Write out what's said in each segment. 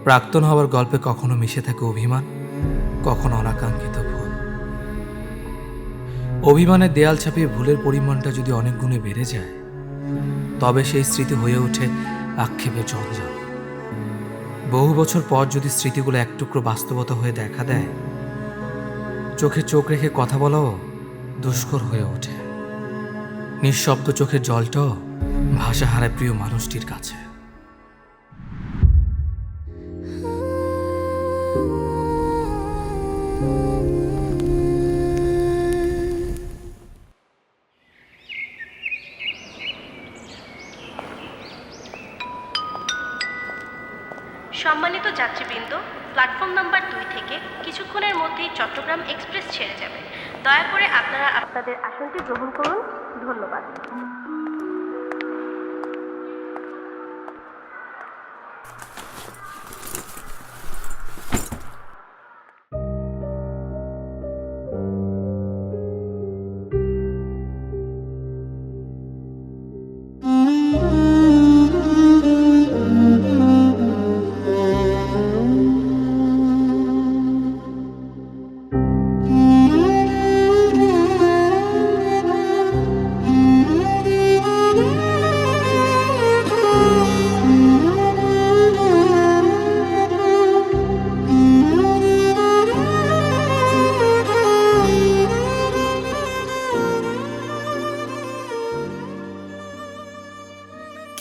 প্রাক্তন হওয়ার গল্পে কখনো মিশে থাকে অভিমান, কখনো অনাকাঙ্ক্ষিত ভুল। অভিমানের দেয়াল ছাপিয়ে ভুলের পরিমাণটা যদি অনেক গুণে বেড়ে যায়, তবে সেই স্মৃতি হয়ে ওঠে আক্ষেপের জঞ্জাল। বহু বছর পর যদি স্মৃতিগুলো এক টুকরো বাস্তবতা হয়ে দেখা দেয়, চোখে চোখ রেখে কথা বলাও দুষ্কর হয়ে ওঠে। নিঃশব্দ চোখের জলটাও ভাষা হারায় প্রিয় মানুষটির কাছে। সম্মানিত যাত্রীবৃন্দ, প্ল্যাটফর্ম নাম্বার 2 থেকে কিছুক্ষণের মধ্যেই চট্টগ্রাম এক্সপ্রেস ছেড়ে যাবে। দয়া করে আপনারা আপনাদের আসনটি গ্রহণ করুন। ধন্যবাদ।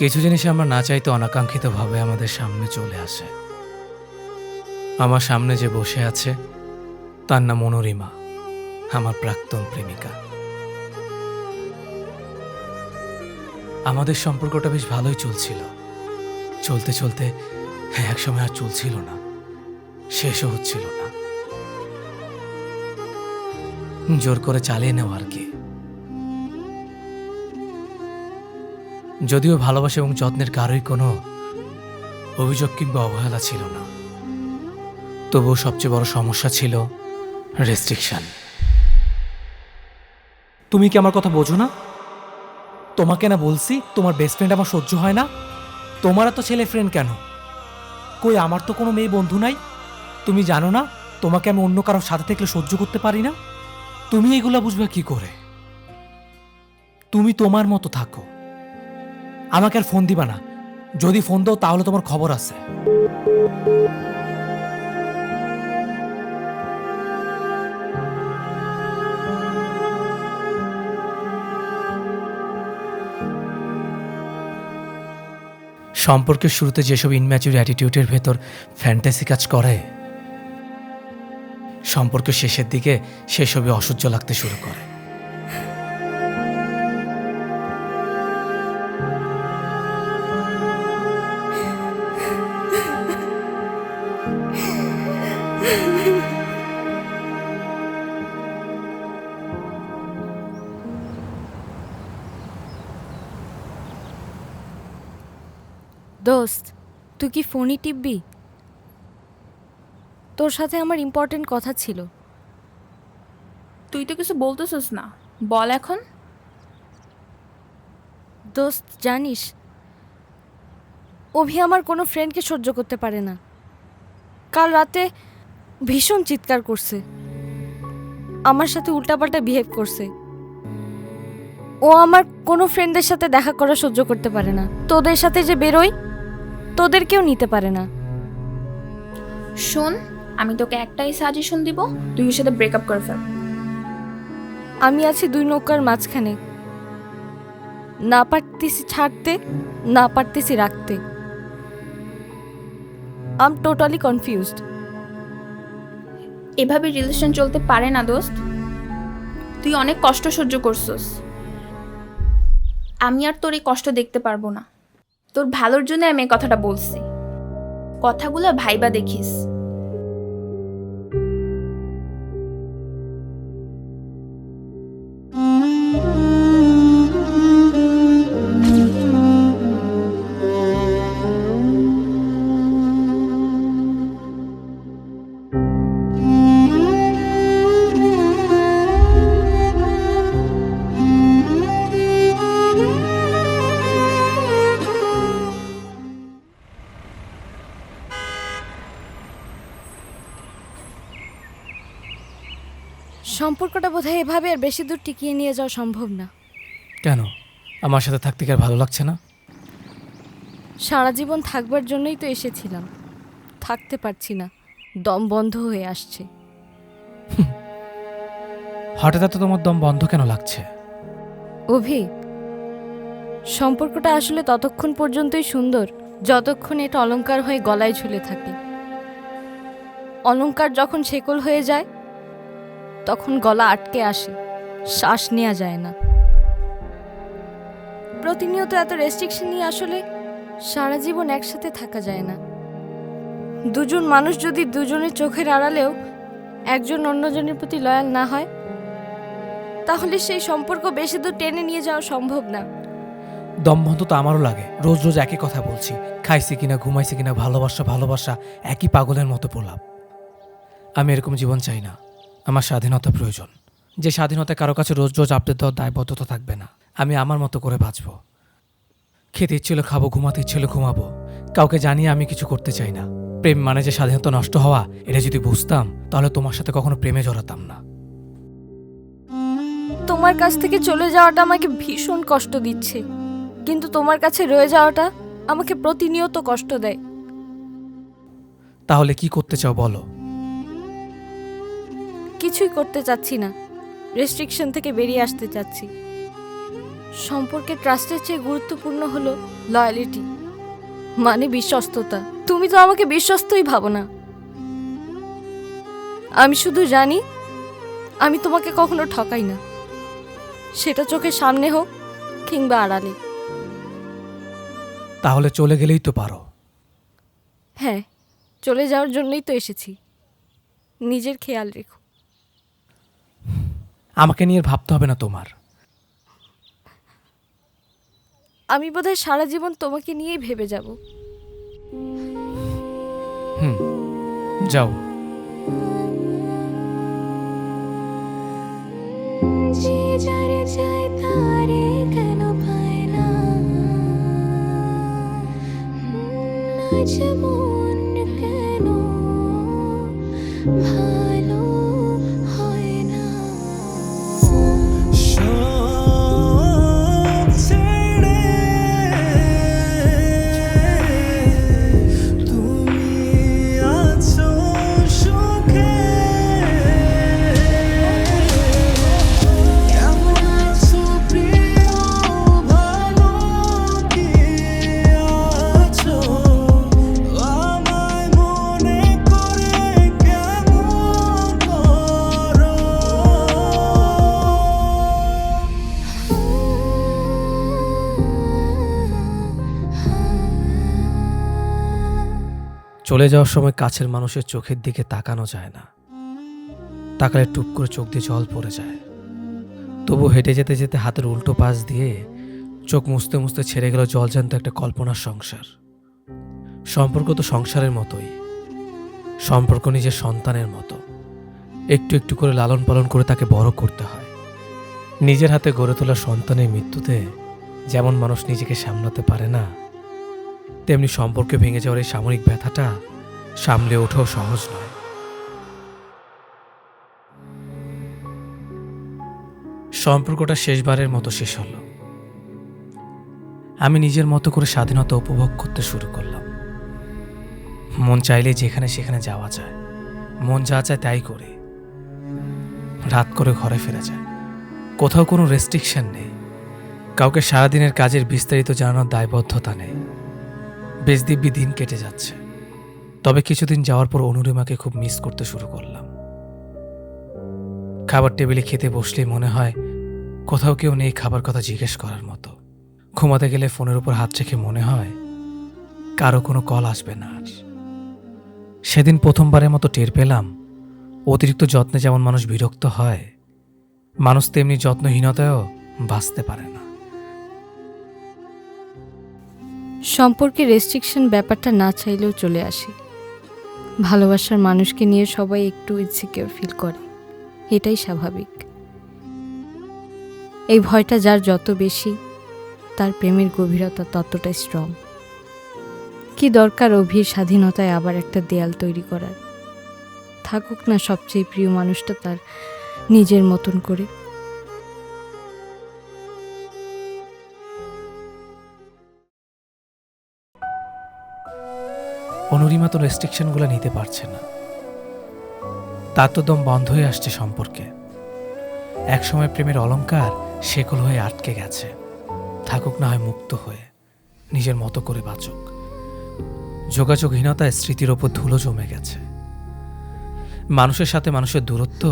কিছু জিনিস আমরা না চাইতে অনাকাঙ্ক্ষিতভাবে আমাদের সামনে চলে আসে। আমার সামনে যে বসে আছে তার নাম মনোরিমা, আমার প্রাক্তন প্রেমিকা। আমাদের সম্পর্কটা বেশ ভালোই চলছিল। চলতে চলতে একসময় আর চলছিল না, শেষও হচ্ছিল না। জোর করে চালিয়ে নেওয়া আর কি। যদিও ভালোবাসা এবং যত্নের কারোই কোনো অভিযোগ কিংবা অবহেলা ছিল না, তবুও সবচেয়ে বড় সমস্যা ছিল রেস্ট্রিকশন। তুমি কি আমার কথা বোঝো না? তোমাকে না বলছি তোমার বেস্ট ফ্রেন্ড আমার সহ্য হয় না। তোমার তো ছেলে ফ্রেন্ড কেন? কই আমার তো কোনো মেয়ে বন্ধু নাই। তুমি জানো না তোমাকে আমি অন্য কারোর সাথে থাকলে সহ্য করতে পারি না? তুমি এগুলা বুঝবে কি করে? তুমি তোমার মতো থাকো, আমাকে আর ফোন দিবা না। যদি ফোন দাও তাহলে তোমার খবর আছে। সম্পর্কের শুরুতে যেসব ইনম্যাচুর অ্যাটিটিউডের ভেতর ফ্যান্টাসি কাজ করে, সম্পর্কের শেষের দিকে সেসবই অসহ্য লাগতে শুরু করে। দোস্ত, তুই কি ফোনই টিপবি? তোর সাথে আমার ইম্পর্টেন্ট কথা ছিল। তুই তো কিছু বলতেছিস না, বল এখন। দোস্ত জানিস, অভি আমার কোনো ফ্রেন্ডকে সহ্য করতে পারে না। কাল রাতে ভীষণ চিৎকার করছে, আমার সাথে উল্টাপাল্টা বিহেভ করছে। ও আমার কোনো ফ্রেন্ডদের সাথে দেখা করা সহ্য করতে পারে না। তোদের সাথে যে বেরোই, তোদেরকেও নিতে পারে না। শোন, আমি তোকে একটাই সাজেশন দিব, তুই ওর সাথে ব্রেকআপ করে ফেল। আমি আছি দুই নৌকার মাঝখানে, না পারতেছি ছাড়তে, না পারতেছি রাখতে। I am totally confused. এভাবে রিলেশন চলতে পারে না দোস্ত। তুই অনেক কষ্ট সহ্য করছস, আমি আর তোর এই কষ্ট দেখতে পারবো না। তোর ভালোর জন্য আমি এই কথাটা বলছি, কথাগুলো ভাইবা দেখিস। সম্পর্কটা বোধহয় এভাবে আর বেশি দূর টিকিয়ে নিয়ে যাওয়া সম্ভব না। কেন, আমার সাথে থাকতে কি আর ভালো লাগছে না? সারা জীবন থাকবার জন্যই তো এসেছিলাম, থাকতে পারছি না, দম বন্ধ হয়ে আসছে। হঠাৎ এত তোমার দম বন্ধ কেন লাগছে? অভি, সম্পর্কটা আসলে ততক্ষণ পর্যন্তই সুন্দর যতক্ষণ এটা অলংকার হয়ে গলায় ঝুলে থাকে। অলংকার যখন শেকল হয়ে যায় তখন গলা আটকে আসে, শ্বাস নেওয়া যায় না। প্রতিনিয়ত এত রেস্ট্রিকশন নিয়ে আসলে সারা জীবন একসাথে থাকা যায় না। দুজন মানুষ যদি দুজনের চোখের আড়ালেও একজন অন্যজনের প্রতি লয়াল না হয় তাহলে সেই সম্পর্ক বেশি দূর টেনে নিয়ে যাওয়া সম্ভব না। দম বন্ধ তো আমারও লাগে। রোজ রোজ একই কথা বলছি, খাইছি কিনা, ঘুমাইছি কিনা, ভালোবাসা ভালোবাসা, একই পাগলের মতো প্রলাপ। আমি এরকম জীবন চাই না। আমার স্বাধীনতা প্রয়োজন। যে স্বাধীনতা কারো কাছে রোজ রোজ আপডেট দেওয়ার দায়বদ্ধতা থাকবে না। আমি আমার মতো করে বাঁচবো। খেতে ইচ্ছিল খাবো, ঘুমাতে ইচ্ছিল ঘুমাবো। কাউকে জানিয়ে আমি কিছু করতে চাই না। প্রেম মানে যে স্বাধীনতা নষ্ট হওয়া, এটা যদি বুঝতাম তাহলে তোমার সাথে কখনো প্রেমে জড়াতাম না। তোমার কাছ থেকে চলে যাওয়াটা আমাকে ভীষণ কষ্ট দিচ্ছে, কিন্তু তোমার কাছে রয়ে যাওয়াটা আমাকে প্রতিনিয়ত কষ্ট দেয়। তাহলে কি করতে চাও বলো? কিছুই করতে চাচ্ছি না, রেস্ট্রিকশন থেকে বেরিয়ে আসতে চাচ্ছি। সম্পর্কে ট্রাস্টের চেয়ে গুরুত্বপূর্ণ হলো লয়ালিটি, মানে বিশ্বস্ততা। তুমি তো আমাকে বিশ্বস্তই ভাবো না। আমি শুধু জানি আমি তোমাকে কখনো ঠকাই না, সেটা চোখের সামনে হোক কিংবা আড়ালে। তাহলে চলে গেলেই তো পারো। হ্যাঁ, চলে যাওয়ার জন্যই তো এসেছি। নিজের খেয়াল রেখো। আমাকে নিয়ে আর ভাবতে হবে না তোমার। আমি বোধহয় সারা জীবন তোমাকে নিয়েই ভেবে যাব। যাও। যে যারে চায় তারে কেন পায় না, আজ মন কেন ভালো হয় না। সব ছেড়ে তুমি আছো সুখে, কেমন আছো প্রিয়, ভালো কি আছো, আমায় মনে করে কেমন করো। চলে যাওয়ার সময় কাছের মানুষের চোখের দিকে তাকানো যায় না। তাকালে টুপ করে চোখ দিয়ে জল পড়ে যায়। তবু হেঁটে যেতে যেতে হাতের উল্টো পাশ দিয়ে চোখ মুছতে মুছতে ছেড়ে গেল জলজান্ত একটা কল্পনার সংসার। সম্পর্ক তো সংসারের মতোই। সম্পর্ক নিজের সন্তানের মতো। একটু একটু করে লালন পালন করে তাকে বড় করতে হয়। নিজের হাতে গড়ে তোলা সন্তানের মৃত্যুতে যেমন মানুষ নিজেকে সামলাতে পারে না, তেমনি সম্পর্কে ভেঙে যাওয়ার এই সাময়িক ব্যথাটা সামলে ওঠাও সহজ নয়। সম্পর্কটা শেষবারের মতো শেষ হলো। আমি নিজের মতো করে স্বাধীনতা উপভোগ করতে শুরু করলাম। মন চাইলে যেখানে সেখানে যাওয়া যায়, মন যা চায় তাই করে। রাত করে ঘরে ফেরা যায়, কোথাও কোনো রেস্ট্রিকশন নেই। কাউকে সারাদিনের কাজের বিস্তারিত জানানোর দায়বদ্ধতা নেই। বেশ দিব্যি দিন কেটে যাচ্ছে। তবে কিছুদিন যাওয়ার পর অনুরিমাকে খুব মিস করতে শুরু করলাম। খাবার টেবিলে খেতে বসলেই মনে হয় কোথাও কেউ নেই খাবার কথা জিজ্ঞেস করার মতো। ঘুমাতে গেলে ফোনের উপর হাত রেখে মনে হয় কারো কোনো কল আসবে না আর। সেদিন প্রথমবারের মতো টের পেলাম অতিরিক্ত যত্নে যেমন মানুষ বিরক্ত হয়, মানুষ তেমনি যত্নহীনতায়ও বাঁচতে পারে না। সম্পর্কে রেস্ট্রিকশন ব্যাপারটা না চাইলেও চলে আসে। ভালোবাসার মানুষকে নিয়ে সবাই একটু ইনসিকিউর ফিল করে, এটাই স্বাভাবিক। এই ভয়টা যার যত বেশি, তার প্রেমের গভীরতা ততটাই স্ট্রং। কি দরকার অভির স্বাধীনতায় আবার একটা দেয়াল তৈরি করার? থাকুক না সবচেয়ে প্রিয় মানুষটা তার নিজের মতন করে। অনুরিমা তো রেস্ট্রিকশনগুলো নিতে পারছে না, তার তো দম বন্ধ হয়ে আসছে সম্পর্কে। একসময় প্রেমের অলংকার শেকল হয়ে আটকে গেছে, থাকুক না হয় মুক্ত হয়ে, নিজের মতো করে বাঁচুক। যোগাযোগহীনতায় স্মৃতির ওপর ধুলো জমে গেছে। মানুষের সাথে মানুষের দূরত্ব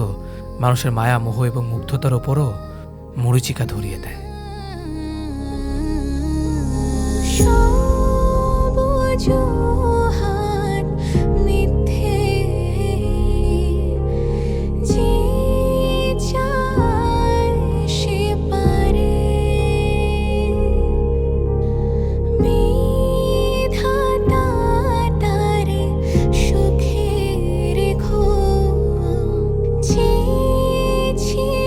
মানুষের মায়া, মোহ এবং মুগ্ধতার ওপরও মরীচিকা ধরিয়ে দেয়। সবুজ হাত মিথ্যে, যে চায় সে পারে, বিধাতা তারে সুখে রেখো, চেয়েছিলাম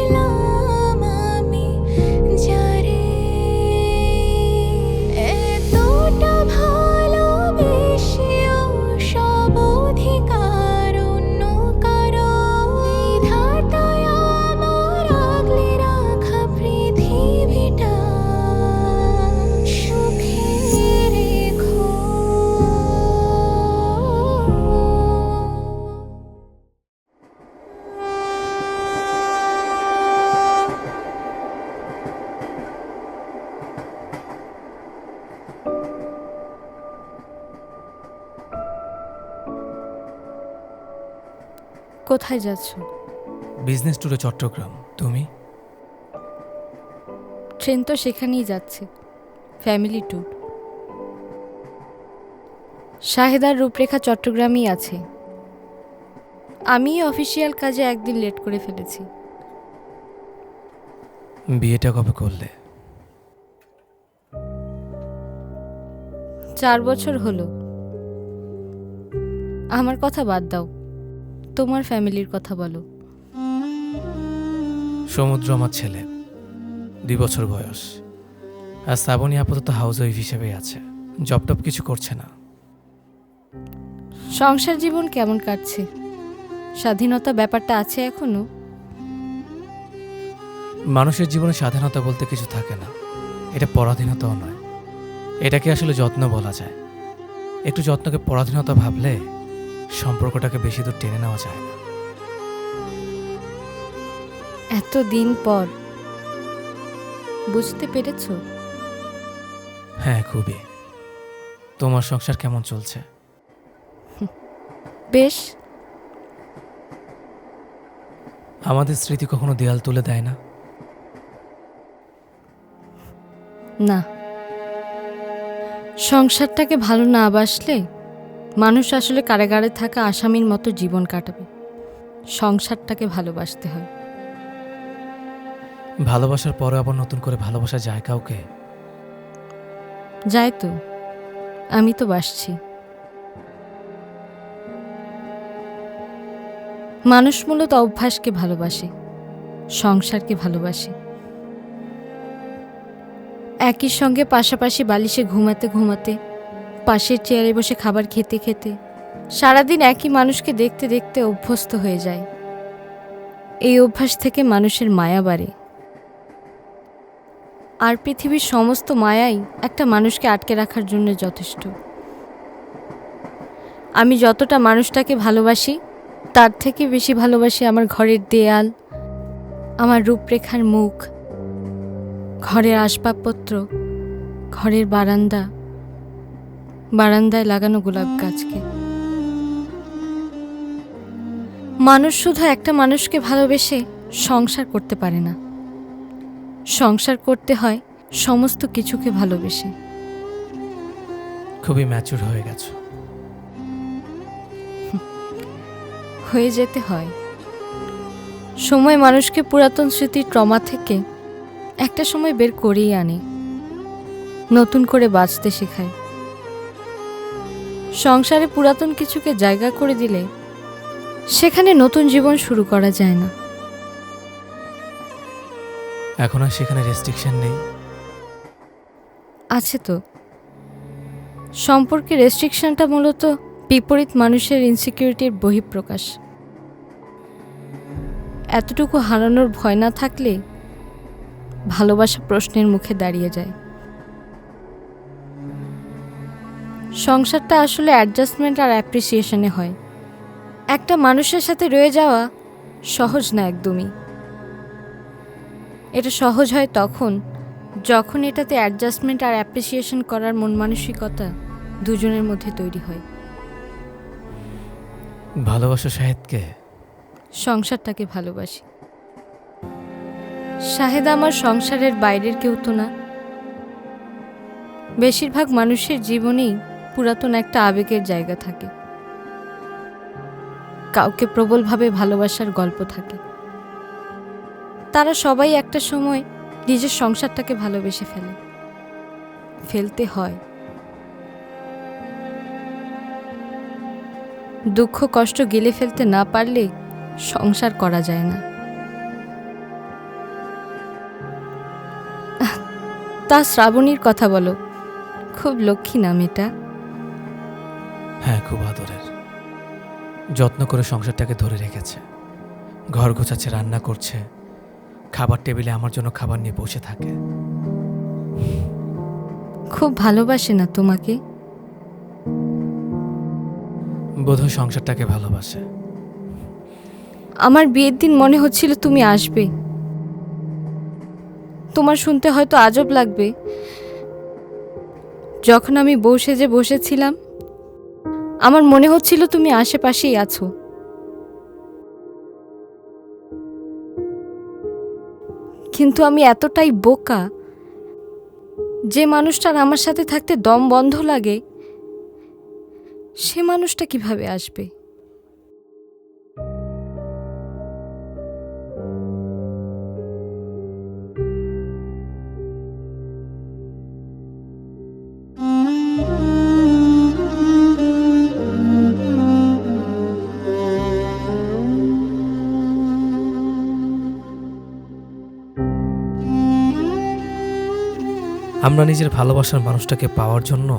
আমি যারে, এতটা ভালোবেসেও সব অধিকার অন্য কারো, বিধাতায় আমার আগলে রাখা পৃথিবীটা সুখে রেখো। কোথায় যাচ্ছ? বিজনেস ট্যুরে চট্টগ্রাম। তুমি? ট্রেন তো সেখানেই যাচ্ছে, ফ্যামিলি ট্যুর। শাহেদার রূপরেখা চট্টগ্রামেই আছে। আমি অফিসিয়াল কাজে একদিন লেট করে ফেলেছি। বিয়েটা কবে করলে? 4 বছর হলো। আমার কথা বাদ দাও, তোমার ফ্যামিলির কথা বলো। সমুদ্র আমার ছেলে, 2 বছর বয়স। আর শ্রাবণী আপাতত হাউস ওয়াইফ হিসেবেই আছে, জব টপ কিছু করছে না। সংসার জীবন কেমন কাটছে? স্বাধীনতা ব্যাপারটা আছে এখনো? মানুষের জীবনে স্বাধীনতা বলতে কিছু থাকে না, এটা পরাধীনতাও নয়, এটাকে আসলে যত্ন বলা যায়। একটু যত্নকে পরাধীনতা ভাবলে সম্পর্কটাকে বেশি দূর টেনে নেওয়া যায় না। এত দিন পর বুঝতে পেরেছো? হ্যাঁ, খুবই। তোমার সংসার কেমন চলছে? বেশ। আমাদের স্মৃতি কখনো দেয়াল তুলে দেয় না। না, সংসারটাকে ভালো না বাসলে মানুষ আসলে কারাগারে থাকা আসামির মতো জীবন কাটাবে। সংসারটাকে ভালোবাসতে হয়। ভালোবাসার পরে আবার নতুন করে ভালোবাসা যায় কাউকে? যায় তো, আমি তো বাসছি। মানুষ মূলত অভ্যাসকে ভালোবাসে, সংসারকে ভালোবাসে। একই সঙ্গে পাশাপাশি বালিশে ঘুমাতে ঘুমাতে, পাশের চেয়ারে বসে খাবার খেতে খেতে সারাদিন একই মানুষকে দেখতে দেখতে অভ্যস্ত হয়ে যায়। এই অভ্যাস থেকে মানুষের মায়া বাড়ে। আর পৃথিবীর সমস্ত মায়াই একটা মানুষকে আটকে রাখার জন্য যথেষ্ট। আমি যতটা মানুষটাকে ভালোবাসি তার থেকে বেশি ভালোবাসি আমার ঘরের দেয়াল, আমার রূপরেখার মুখ, ঘরের আসবাবপত্র, ঘরের বারান্দায় লাগানো গোলাপ গাছকে। মানুষ শুধু একটা মানুষকে ভালোবেসে সংসার করতে পারে না, সংসার করতে হয় সমস্ত কিছুকে ভালোবেসে। খুবই ম্যাচুর হয়ে গেছো। হয়ে যেতে হয়। সময় মানুষকে পুরাতন স্মৃতির ট্রমা থেকে একটা সময় বের করেই আনে, নতুন করে বাঁচতে শেখায়। সংসারে পুরাতন কিছুকে জায়গা করে দিলে সেখানে নতুন জীবন শুরু করা যায় না। এখন আর সেখানে রেস্ট্রিকশন নেই? আছে তো। সম্পর্কে রেস্ট্রিকশনটা মূলত বিপরীত মানুষের ইনসিকিউরিটির বহিঃপ্রকাশ। এতটুকু হারানোর ভয় না থাকলে ভালোবাসা প্রশ্নের মুখে দাঁড়িয়ে যায়। সংসারটা আসলে অ্যাডজাস্টমেন্ট আর অ্যাপ্রিসিয়েশনে হয়। একটা মানুষের সাথে রয়ে যাওয়া সহজ না একদমই। এটা সহজ হয় তখন যখন এটাতে অ্যাডজাস্টমেন্ট আর অ্যাপ্রিসিয়েশন করার মন মানসিকতা দুজনের মধ্যে তৈরি হয়। ভালোবাসো শাহেদকে? সংসারটাকে ভালোবাসি। শাহেদ আমার সংসারের বাইরের কেউ তো না। বেশিরভাগ মানুষের জীবনেই পুরাতন একটা আবেগের জায়গা থাকে, কাউকে প্রবলভাবে ভালোবাসার গল্প থাকে। তারা সবাই একটা সময় নিজের সংসারটাকে ভালোবেসে ফেলতে হয়। দুঃখ কষ্ট গিলে ফেলতে না পারলে সংসার করা যায় না। তা শ্রাবণীর কথা বলো, খুব লক্ষ্মী নাম এটা। হ্যাঁ, খুব আদরের। যত্ন করে সংসারটাকে ধরে রেখেছে। ঘর গোছাচ্ছে, রান্না করছে, খাবার টেবিলে আমার জন্য খাবার নিয়ে বসে থাকে। খুব ভালোবাসে না তোমাকে? বোধহয় সংসারটাকে ভালোবাসে। আমার বিয়ের দিন মনে হচ্ছিল তুমি আসবে। তোমার শুনতে হয়তো আজব লাগবে, যখন আমি বউ সেজে বসেছিলাম আমার মনে হচ্ছিল তুমি আশেপাশেই আছো। কিন্তু আমি এতটাই বোকা, যে মানুষটার আমার সাথে থাকতে দম বন্ধ লাগে সে মানুষটা কিভাবে আসবে? আমরা নিজের ভালোবাসার মানুষটাকে পাওয়ার জন্য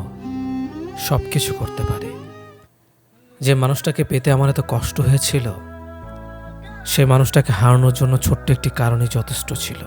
সব কিছু করতে পারি। যে মানুষটাকে পেতে আমার এত কষ্ট হয়েছিল, সে মানুষটাকে হারানোর জন্য ছোট্ট একটি কারণই যথেষ্ট ছিল।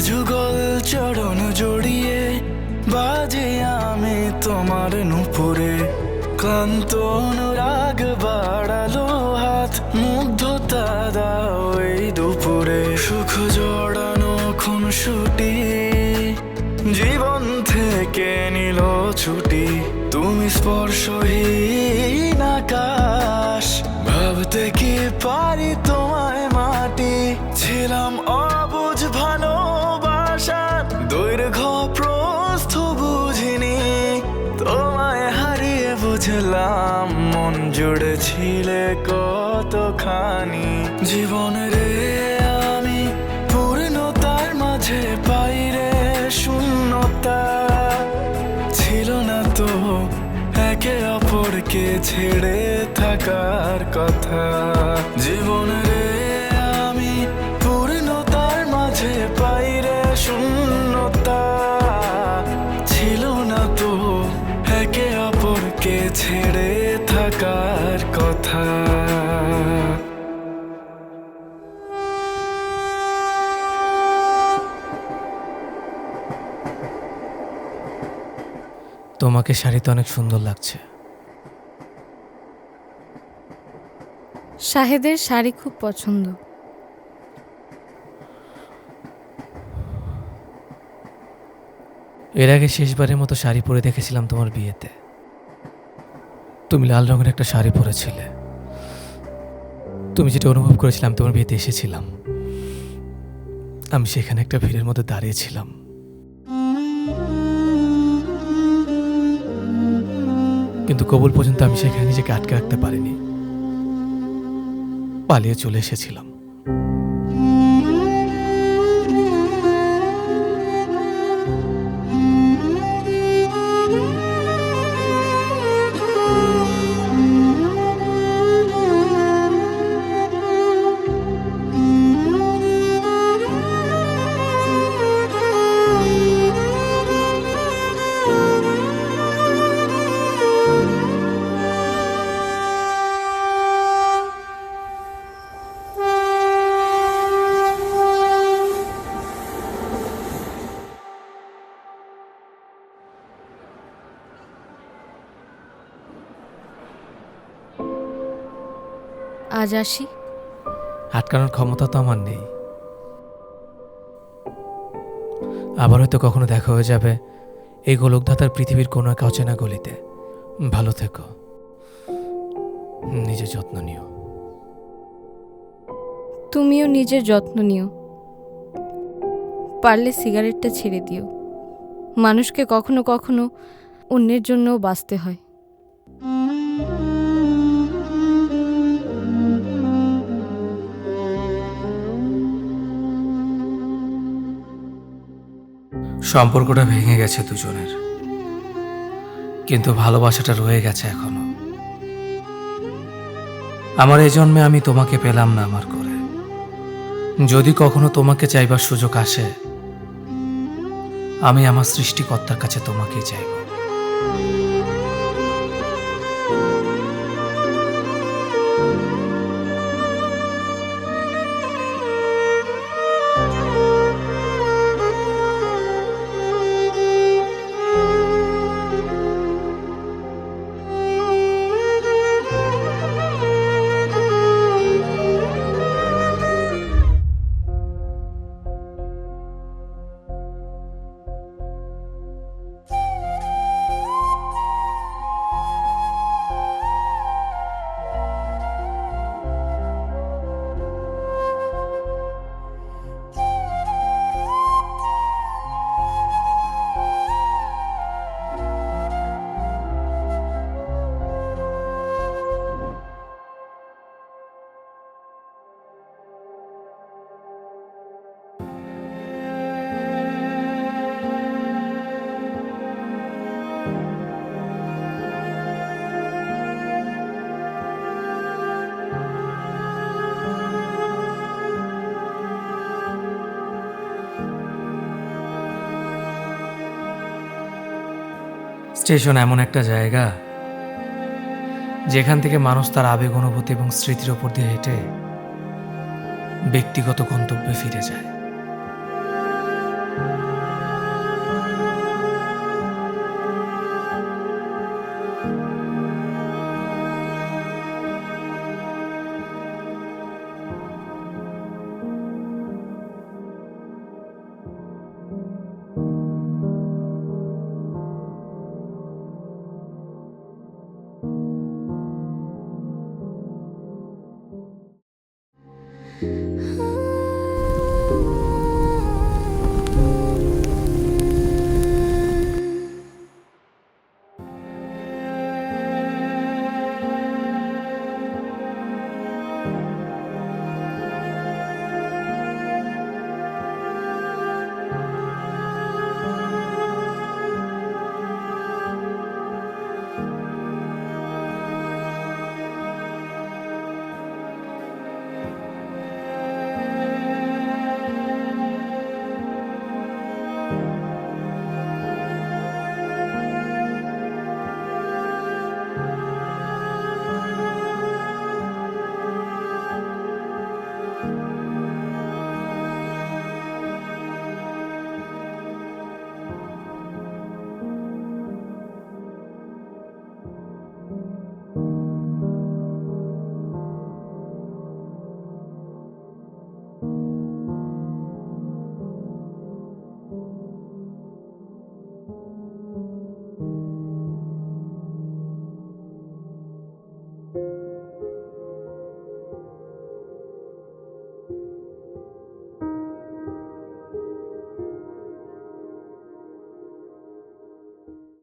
যুগল চরণ জড়িয়ে বাজে আমি তোমার নুপুরে, ক্লান্ত অনুরাগ বাড়ালো হাত, মুগ্ধতা দাও এই দুপুরে। সুখ জড়ানো খুনসুটি জীবন থেকে নিল ছুটি, তুমি স্পর্শহীন আকাশ, ভাবতে কি পারি তোমায় মাটি। ছিলাম অবুঝ ভালোবাসার দৈর্ঘ্য প্রস্থ বুঝিনি, তোমায় হারিয়ে বুঝলাম মন জুড়ে ছিলে কতখানি। জীবন রে আমি পূর্ণতার মাঝে পাইরে শূন্যতা, ছিল না তো একে অপরকে ছেড়ে থাকার কথা। জীবন রে আমি পূর্ণতার মাঝে পাইরে শূন্যতা, ছিল না তো একে অপরকে ছেড়ে থাকার কথা। তোমাকে শাড়িতে অনেক সুন্দর লাগছে। শাহেদের শাড়ি খুব পছন্দ। এর আগে শেষবারের মতো শাড়ি পরে দেখেছিলাম তোমার বিয়েতে। তুমি লাল রঙের একটা শাড়ি পরেছিলে। তুমি যেটা অনুভব করেছিলাম তোমার বিয়েতে এসেছিলাম, আমি সেখানে একটা ভিড়ের মধ্যে দাঁড়িয়েছিলাম। কিন্তু কবুল পর্যন্ত আমি সেখানে নিজেকে আটকে রাখতে পারিনি, পালিয়ে চলে এসেছিলাম। আজ আসি। আটকানোর ক্ষমতা তো আমার নেই। আবার হয়তো কখনো দেখা হয়ে যাবে এই গোলকধাতার পৃথিবীর কোনো এক অচেনা গলিতে। ভালো থেকো, নিজের যত্ন নিও। তুমিও নিজের যত্ন নিও। পারলে সিগারেটটা ছেড়ে দিও। মানুষকে কখনো কখনো অন্যের জন্যও বাঁচতে হয়। সম্পর্কটা ভেঙে গেছে দুজনের, কিন্তু ভালোবাসাটা রয়ে গেছে এখনো। আমার এই জন্মে আমি তোমাকে পেলাম না আমার করে। যদি কখনো তোমাকে চাইবার সুযোগ আসে, আমি আমার সৃষ্টিকর্তার কাছে তোমাকেই চাইব। স্টেশন এমন একটা জায়গা যেখান থেকে মানুষ তার আবেগ, অনুভূতি এবং স্মৃতির ওপর দিয়ে হেঁটে ব্যক্তিগত গন্তব্যে ফিরে যায়।